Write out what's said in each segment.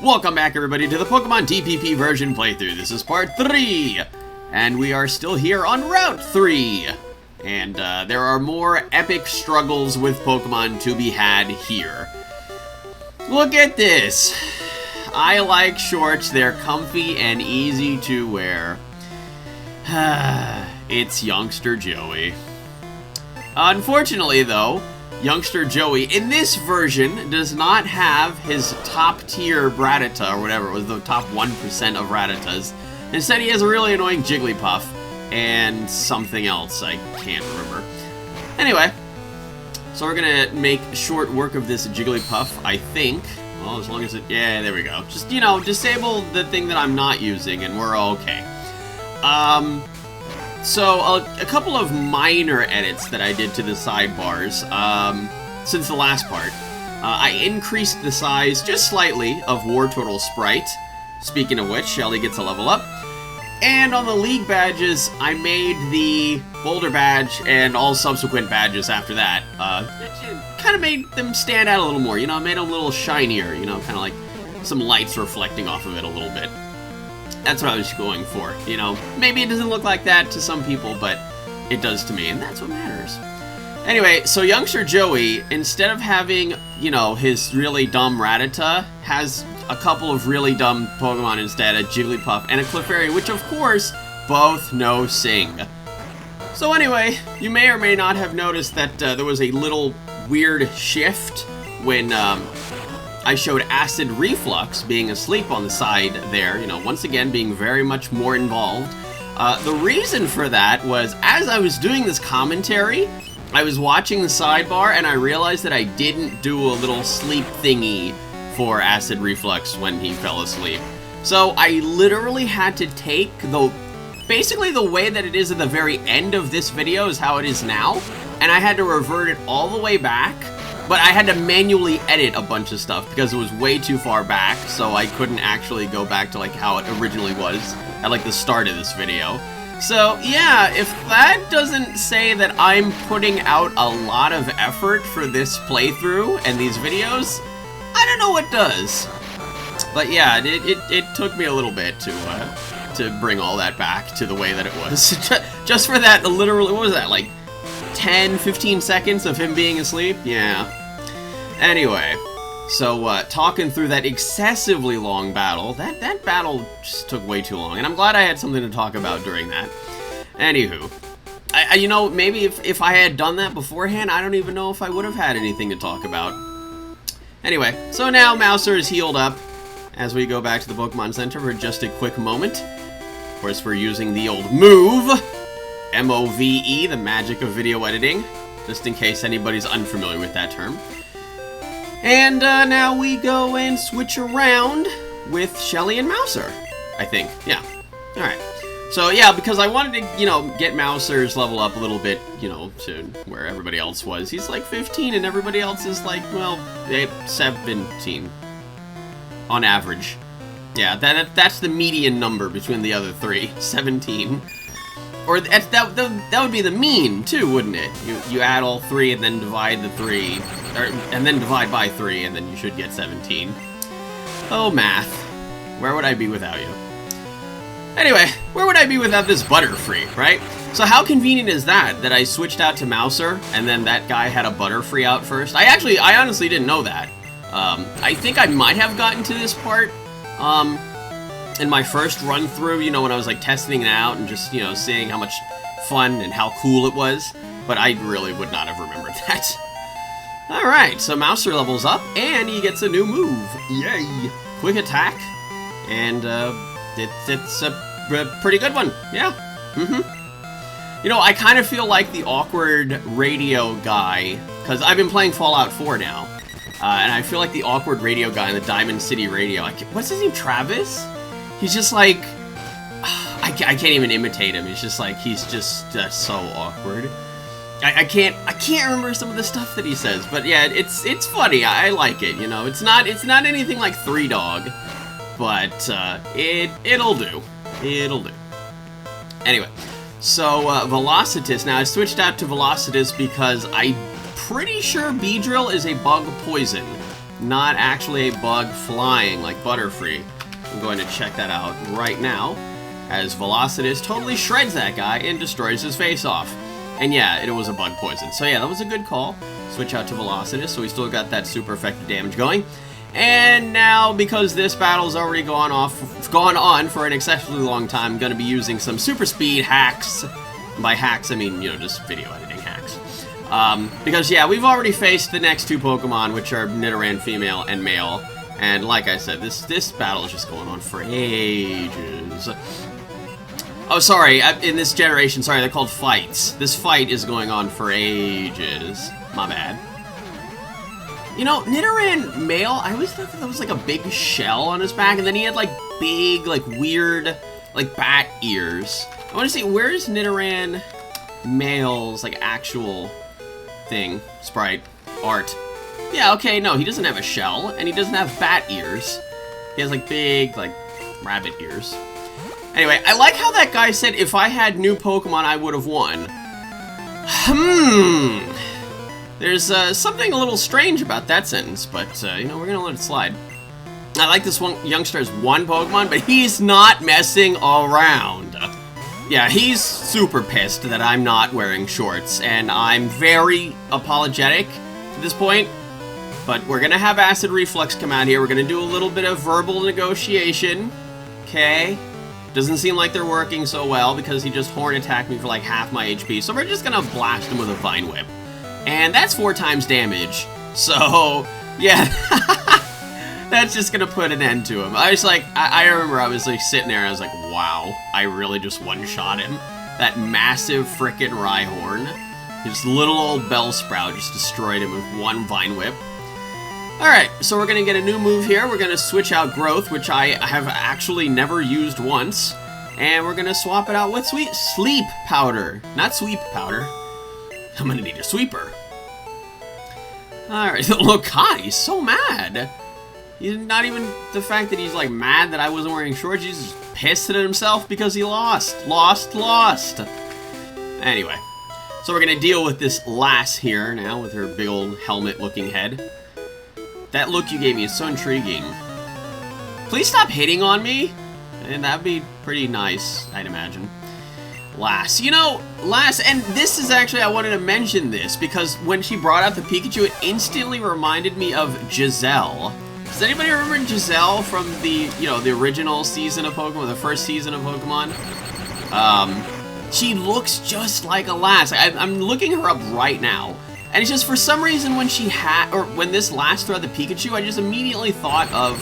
Welcome back, everybody, to the Pokemon TPP version playthrough. This is part 3, and we are still here on Route 3. And there are more epic struggles with Pokemon to be had here. Look at this. I like shorts. They're comfy and easy to wear. It's Youngster Joey. Unfortunately, though, Youngster Joey, in this version, does not have his top-tier Rattata, or whatever it was, the top 1% of Rattatas. Instead, he has a really annoying Jigglypuff, and something else I can't remember. Anyway, so we're gonna make short work of this Jigglypuff, I think. Well, as long as it... yeah, there we go. Just, you know, disable the thing that I'm not using, and we're okay. So, a couple of minor edits that I did to the sidebars, since the last part. I increased the size, just slightly, of Wartortle Sprite. Speaking of which, Shelly gets a level up. And on the League badges, I made the Boulder badge and all subsequent badges after that. Kind of made them stand out a little more, you know, made them a little shinier, you know, kind of like some lights reflecting off of it a little bit. That's what I was going for, you know. Maybe it doesn't look like that to some people, but it does to me, and that's what matters. Anyway, so Youngster Joey, instead of having, you know, his really dumb Rattata, has a couple of really dumb Pokemon instead, a Jigglypuff and a Clefairy, which of course, both know Sing. So anyway, you may or may not have noticed that there was a little weird shift when, I showed Acid Reflux being asleep on the side there, you know, once again being very much more involved. The reason for that was, as I was doing this commentary, I was watching the sidebar and I realized that I didn't do a little sleep thingy for Acid Reflux when he fell asleep. So I literally had to take basically the way that it is at the very end of this video is how it is now, and I had to revert it all the way back. But I had to manually edit a bunch of stuff because it was way too far back, so I couldn't actually go back to like how it originally was at like the start of this video. So yeah, if that doesn't say that I'm putting out a lot of effort for this playthrough and these videos, I don't know what does. But yeah, it took me a little bit to bring all that back to the way that it was. Just for that, literally, what was that, like 10-15 seconds of him being asleep? Yeah. Anyway, so talking through that excessively long battle, that battle just took way too long, and I'm glad I had something to talk about during that. Anywho, you know, maybe if I had done that beforehand, I don't even know if I would have had anything to talk about. Anyway, so now Mouser is healed up as we go back to the Pokemon Center for just a quick moment. Of course, we're using the old move. MOVE, the magic of video editing, just in case anybody's unfamiliar with that term. And now we go and switch around with Shelly and Mouser, I think. Yeah. Alright. So yeah, because I wanted to, you know, get Mouser's level up a little bit, you know, to where everybody else was. He's like 15 and everybody else is like, well, 17 on average. Yeah, that's the median number between the other three, 17. Or that would be the mean, too, wouldn't it? You add all three and then divide the three, and then divide by 3, and then you should get 17. Oh, math. Where would I be without you? Anyway, where would I be without this Butterfree, right? So how convenient is that I switched out to Mouser, and then that guy had a Butterfree out first? I honestly didn't know that. I think I might have gotten to this part, in my first run through, you know, when I was like testing it out and just, you know, seeing how much fun and how cool it was, but I really would not have remembered that. Alright, so Mouser levels up and he gets a new move. Yay! Quick attack, and it's a pretty good one. Yeah. You know, I kind of feel like the awkward radio guy, because I've been playing Fallout 4 now, and I feel like the awkward radio guy in the Diamond City radio. What's his name? Travis? He's just like, I can't even imitate him. It's just like, he's just so awkward. I can't remember some of the stuff that he says, but yeah, it's funny. I like it, you know. It's not anything like Three Dog, but it'll do. It'll do. Anyway, so Velocitus. Now I switched out to Velocitus because I'm pretty sure Beedrill is a bug poison. not actually a bug flying like Butterfree. I'm going to check that out right now, as Velocitus totally shreds that guy and destroys his face off. And yeah, it was a bug poison. So yeah, that was a good call. Switch out to Velocitus, so we still got that super effective damage going. And now, because this battle's already gone on for an exceptionally long time, I'm going to be using some super speed hacks. By hacks, I mean, you know, just video editing hacks. Because, yeah, we've already faced the next two Pokemon, which are Nidoran female and male. And like I said, this battle is just going on for ages. Oh, sorry, in this generation, sorry, they're called fights. This fight is going on for ages. My bad. You know, Nidoran male, I always thought that there was like a big shell on his back, and then he had like big, like weird, like bat ears. I want to see, where's Nidoran male's like actual thing, sprite, art? Yeah, okay, no, he doesn't have a shell, and he doesn't have bat ears. He has like big, like rabbit ears. Anyway, I like how that guy said if I had new Pokemon, I would have won. There's something a little strange about that sentence, but, you know, we're gonna let it slide. I like this one youngster's one Pokemon, but he's not messing around. Yeah, he's super pissed that I'm not wearing shorts, and I'm very apologetic to this point, but we're gonna have Acid Reflux come out here. We're gonna do a little bit of verbal negotiation, okay? Doesn't seem like they're working so well because he just horn attacked me for like half my HP, so we're just gonna blast him with a Vine Whip. And that's 4 times damage. So, yeah. That's just gonna put an end to him. I was like, I remember I was like sitting there and I was like, wow, I really just one-shot him. That massive frickin' Rhyhorn. His little old Bellsprout just destroyed him with 1 Vine Whip. Alright, so we're gonna get a new move here. We're gonna switch out Growth, which I have actually never used once. And we're gonna swap it out with Sleep Powder. Not Sweep Powder. I'm gonna need a sweeper. Alright, look, God, he's so mad. He's not even the fact that he's like mad that I wasn't wearing shorts, he's just pissed at himself because he lost. Anyway, so we're gonna deal with this lass here now with her big old helmet looking head. That look you gave me is so intriguing. Please stop hitting on me, and that'd be pretty nice, I'd imagine. Lass. You know, Lass, and this is actually, I wanted to mention this, because when she brought out the Pikachu, it instantly reminded me of Giselle. Does anybody remember Giselle from the, you know, the original season of Pokemon, the first season of Pokemon? She looks just like a Lass. I'm looking her up right now, and it's just for some reason when when this Lass threw out the Pikachu, I just immediately thought of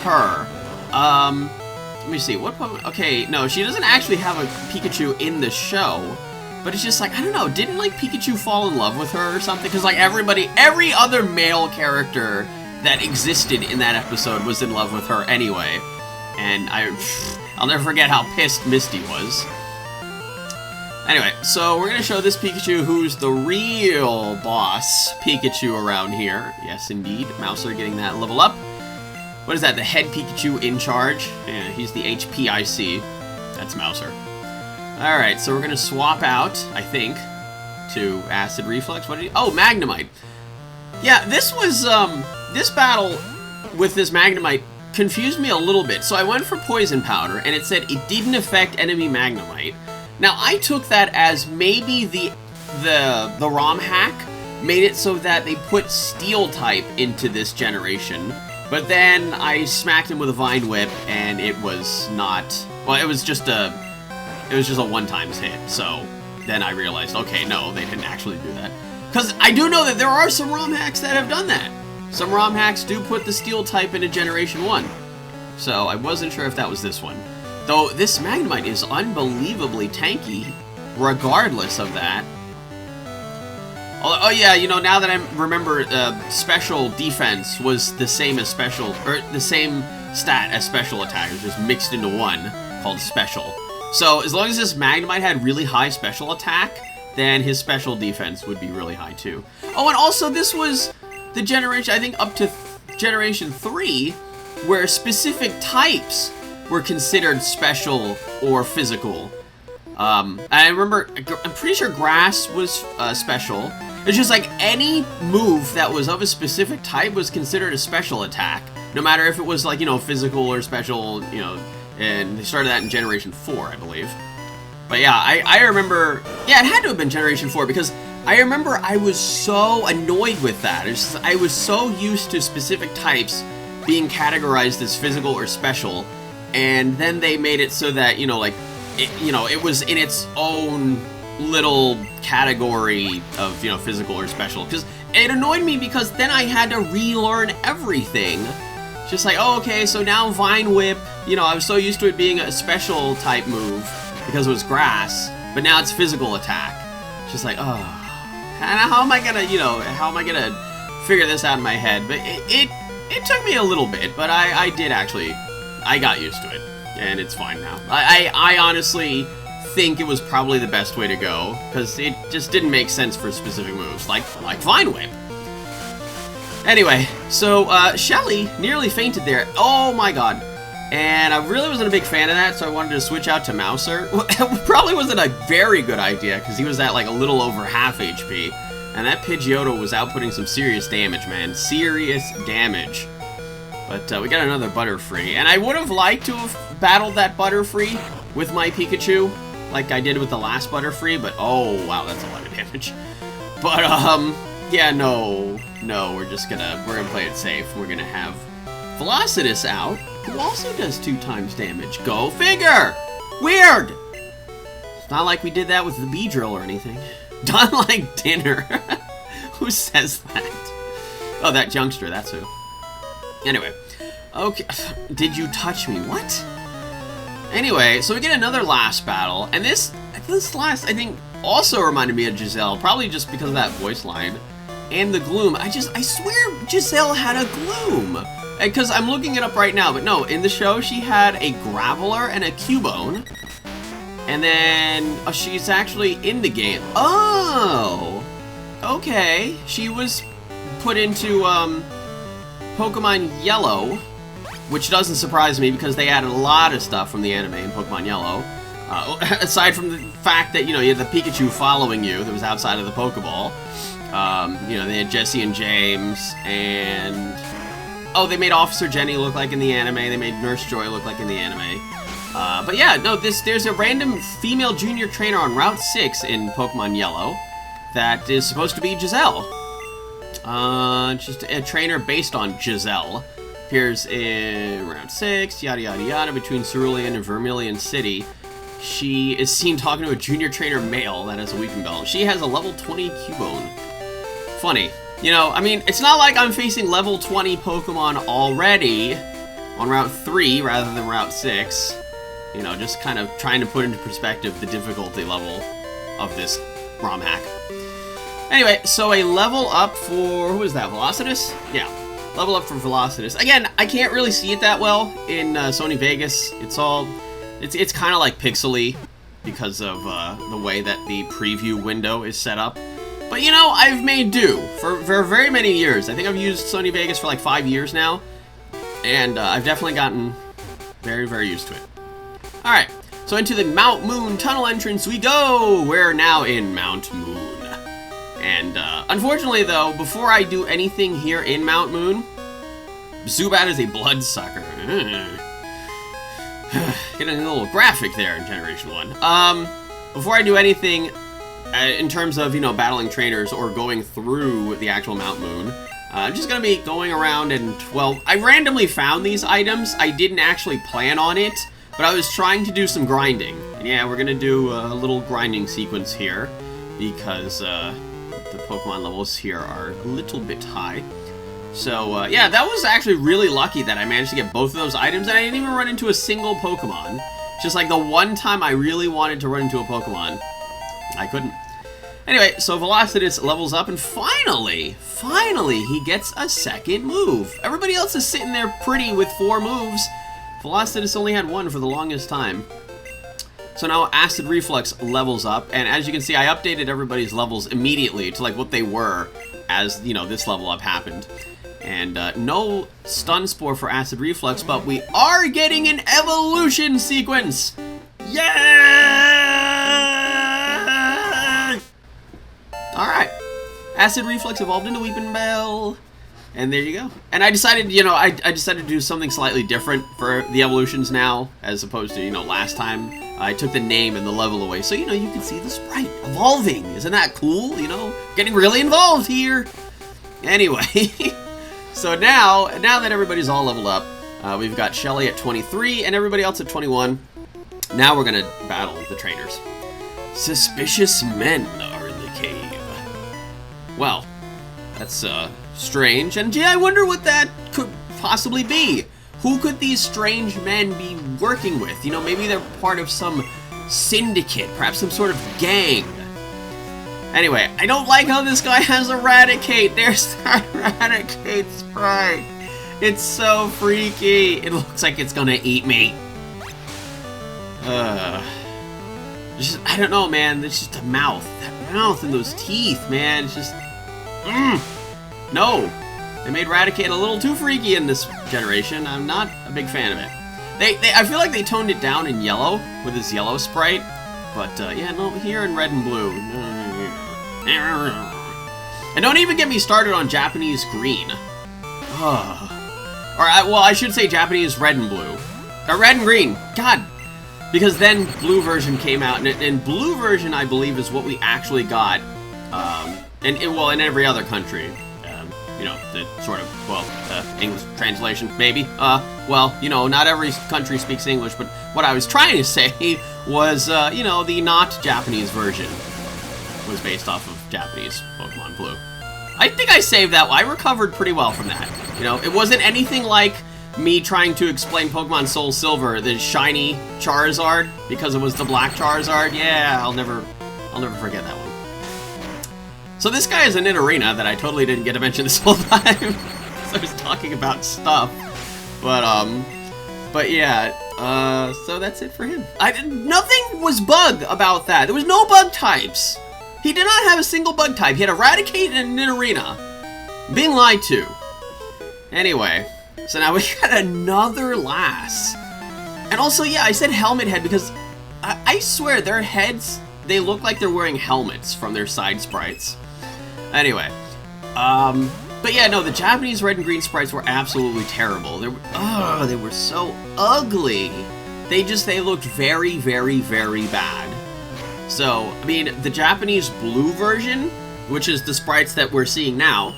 her. Let me see, what Pokemon? Okay, no, she doesn't actually have a Pikachu in the show, but it's just like, I don't know, didn't like Pikachu fall in love with her or something? Because like every other male character that existed in that episode was in love with her anyway. And I'll never forget how pissed Misty was. Anyway, so we're gonna show this Pikachu who's the real boss Pikachu around here. Yes, indeed, Mouser getting that level up. What is that, the head Pikachu in charge? Yeah, he's the HPIC. That's Mouser. Alright, so we're gonna swap out, I think, to Acid Reflux. What did he... Oh, Magnemite. Yeah, this was, this battle with this Magnemite confused me a little bit. So I went for Poison Powder, and it said it didn't affect enemy Magnemite. Now, I took that as maybe the ROM hack made it so that they put Steel type into this generation. But then I smacked him with a Vine Whip, and it was not... Well, it was just a one-time hit. So then I realized, okay, no, they didn't actually do that. Because I do know that there are some ROM hacks that have done that. Some ROM hacks do put the Steel type into Generation 1. So I wasn't sure if that was this one. Though this Magnemite is unbelievably tanky, regardless of that. Oh yeah, you know, now that I remember, special defense was the same as special, or the same stat as special attack. It was just mixed into one, called special. So as long as this Magnemite had really high special attack, then his special defense would be really high too. Oh, and also this was the generation, I think up to Generation 3, where specific types were considered special or physical. I remember, I'm pretty sure Grass was special, It's just like any move that was of a specific type was considered a special attack, no matter if it was like, you know, physical or special, you know, and they started that in Generation 4, I believe. But yeah, I remember, yeah, it had to have been Generation 4 because I remember I was so annoyed with that. It's just, I was so used to specific types being categorized as physical or special, and then they made it so that, you know, like, it was in its own little category of, you know, physical or special, because it annoyed me because then I had to relearn everything. Just like, oh, okay, so now Vine Whip, you know, I was so used to it being a special type move because it was grass, but now it's physical attack. Just like, oh, how am I gonna, you know, how am I gonna figure this out in my head? But it took me a little bit, but I did actually, I got used to it, and it's fine now. I honestly think it was probably the best way to go, because it just didn't make sense for specific moves, like Vine Whip. Anyway, so Shelly nearly fainted there. Oh my god. And I really wasn't a big fan of that, so I wanted to switch out to Mouser. It probably wasn't a very good idea, because he was at like a little over half HP. And that Pidgeotto was outputting some serious damage, man. Serious damage. But we got another Butterfree. And I would have liked to have battled that Butterfree with my Pikachu, like I did with the last Butterfree, but oh wow, that's a lot of damage. But yeah, no, we're gonna play it safe. We're gonna have Velocitus out, who also does 2 times damage. Go figure! Weird! It's not like we did that with the Beedrill or anything. Done like dinner. Who says that? Oh, that youngster, that's who. Anyway, okay, did you touch me? What? Anyway, so we get another last battle, and this last, I think, also reminded me of Giselle, probably just because of that voice line. And the Gloom, I swear Giselle had a Gloom. Because I'm looking it up right now, but no, in the show she had a Graveler and a Cubone. And then she's actually in the game. Oh! Okay, she was put into Pokemon Yellow, which doesn't surprise me because they added a lot of stuff from the anime in Pokemon Yellow. Aside from the fact that, you know, you had the Pikachu following you that was outside of the Pokeball. You know, they had Jesse and James, and... oh, they made Officer Jenny look like in the anime, they made Nurse Joy look like in the anime. But yeah, no, there's a random female junior trainer on Route 6 in Pokemon Yellow that is supposed to be Giselle. Just a trainer based on Giselle. Appears in Route 6, yada yada yada, between Cerulean and Vermilion City. She is seen talking to a junior trainer male that has a weeping belt. She has a level 20 Cubone. Funny. You know, I mean, it's not like I'm facing level 20 Pokemon already on Route 3 rather than Route 6. You know, just kind of trying to put into perspective the difficulty level of this ROM hack. Anyway, so a level up for, who is that, Velocitus? Yeah, level up for Velocitus. Again, I can't really see it that well in Sony Vegas. It's kind of like pixely because of the way that the preview window is set up. But you know, I've made do for very many years. I think I've used Sony Vegas for like 5 years now, and I've definitely gotten very used to it. Alright, so into the Mount Moon tunnel entrance we go! We're now in Mount Moon. And unfortunately though, before I do anything here in Mount Moon, Zubat is a bloodsucker. Getting a little graphic there in Generation 1. Before I do anything, in terms of, you know, battling trainers or going through the actual Mount Moon, I'm just going to be going around and, well, I randomly found these items. I didn't actually plan on it, but I was trying to do some grinding. And yeah, we're going to do a little grinding sequence here because the Pokemon levels here are a little bit high. So, yeah, that was actually really lucky that I managed to get both of those items, and I didn't even run into a single Pokemon. Just like the one time I really wanted to run into a Pokemon, I couldn't. Anyway, so Velocitus levels up, and finally, he gets a second move. Everybody else is sitting there pretty with 4 moves. Velocitus only had 1 for the longest time. So now Acid Reflux levels up, and as you can see, I updated everybody's levels immediately to like what they were as, you know, this level up happened. And no Stun Spore for Acid Reflux, but we are getting an evolution sequence! Yay! Alright. Acid Reflex evolved into Weepinbell. And there you go. And I decided, you know, I decided to do something slightly different for the evolutions now, as opposed to, you know, last time. I took the name and the level away, so, you know, you can see the sprite evolving. Isn't that cool? You know, getting really involved here. Anyway, so now that everybody's all leveled up, we've got Shelly at 23 and everybody else at 21. Now we're gonna battle the trainers. Suspicious men are in the cave. Well, that's, strange, and gee, I wonder what that could possibly be. Who could these strange men be working with? You know, maybe they're part of some syndicate, perhaps some sort of gang. Anyway, I don't like how this guy has Eradicate. There's that Eradicate sprite. It's so freaky. It looks like it's gonna eat me. Just, I don't know, man. It's just a mouth. That mouth and those teeth, man. It's just... No! They made Eradicate a little too freaky in this generation. I'm not a big fan of it. I feel like they toned it down in yellow, with this yellow sprite. But, yeah, no, here in red and blue. And don't even get me started on Japanese green. Well, I should say Japanese red and blue. Or red and green. God! Because then blue version came out, and blue version, I believe, is what we actually got. Well, in every other country. You know, the sort of, well, English translation, maybe. Well, you know, not every country speaks English, but what I was trying to say was, you know, the not Japanese version was based off of Japanese Pokemon Blue. I think I saved that. I recovered pretty well from that. You know, it wasn't anything like me trying to explain Pokemon Soul Silver, the shiny Charizard, because it was the black Charizard. Yeah, I'll never forget that one. So this guy is in an arena that I totally didn't get to mention this whole time. So I was talking about stuff. But yeah, so that's it for him. Nothing was bug about that. There was no bug types. He did not have a single bug type. He had Eradicate and an arena. Being lied to. Anyway, so now we got another Lass. And also, yeah, I said helmet head because I swear their heads, they look like they're wearing helmets from their side sprites. Anyway, but yeah, no, the Japanese red and green sprites were absolutely terrible. They were so ugly. They looked very, very, very bad. So, I mean, the Japanese blue version, which is the sprites that we're seeing now,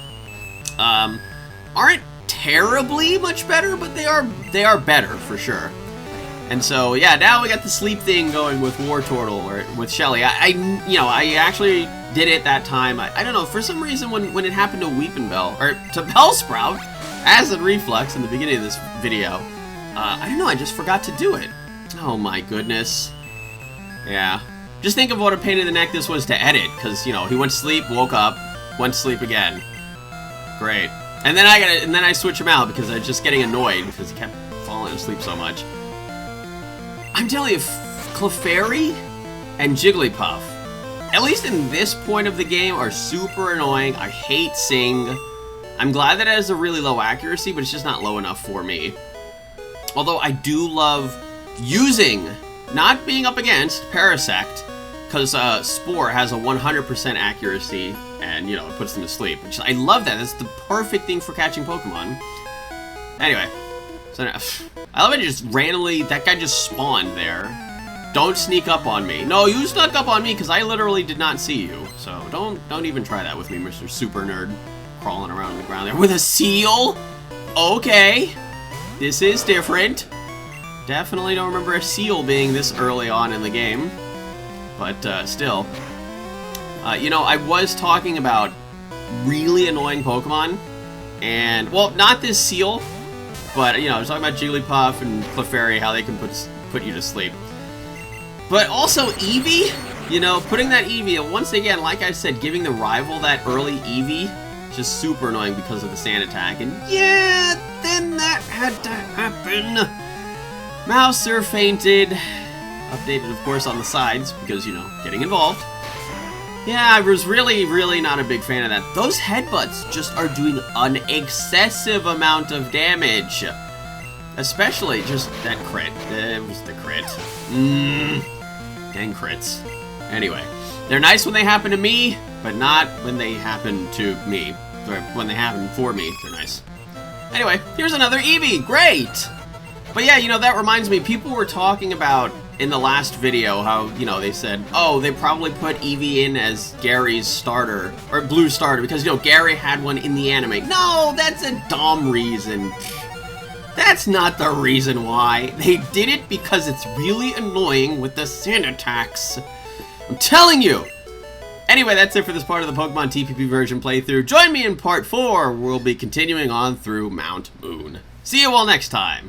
aren't terribly much better, but they are better for sure. And so, yeah, now we got the sleep thing going with Wartortle, or with Shelly. I actually did it that time. I don't know, for some reason when it happened to Weepinbell, or to Bellsprout, Acid Reflex in the beginning of this video, I don't know, I just forgot to do it. Oh my goodness. Yeah. Just think of what a pain in the neck this was to edit, because, you know, he went to sleep, woke up, went to sleep again. Great. And then I switch him out because I was just getting annoyed because he kept falling asleep so much. I'm telling you, Clefairy and Jigglypuff, at least in this point of the game, are super annoying. I hate Sing. I'm glad that it has a really low accuracy, but it's just not low enough for me. Although I do love using, not being up against, Parasect, because Spore has a 100% accuracy, and, you know, it puts them to sleep. Which I love that. That's the perfect thing for catching Pokemon. Anyway, so now, I love it just randomly, that guy just spawned there. Don't sneak up on me. No, you snuck up on me because I literally did not see you. So don't even try that with me, Mr. Super Nerd. Crawling around on the ground there with a seal? Okay. This is different. Definitely don't remember a seal being this early on in the game. But still. You know, I was talking about really annoying Pokemon. And, well, not this seal. But, you know, I was talking about Jigglypuff and Clefairy, how they can put you to sleep. But also Eevee, you know, putting that Eevee, once again, like I said, giving the rival that early Eevee, just super annoying because of the sand attack. And yeah, then that had to happen. Mouser fainted. Updated, of course, on the sides because, you know, getting involved. Yeah, I was really, really not a big fan of that. Those headbutts just are doing an excessive amount of damage. Especially just that crit. It was the crit. Dang crits. Anyway, they're nice when they happen to me, but not when they happen to me. Or when they happen for me, they're nice. Anyway, here's another Eevee. Great! But yeah, you know, that reminds me, people were talking about in the last video how, you know, they said, oh, they probably put Eevee in as Gary's starter, or blue starter, because, you know, Gary had one in the anime. No, that's a dumb reason. That's not the reason why. They did it because it's really annoying with the sand attacks. I'm telling you! Anyway, that's it for this part of the Pokemon TPP version playthrough. Join me in part 4, where we'll be continuing on through Mount Moon. See you all next time!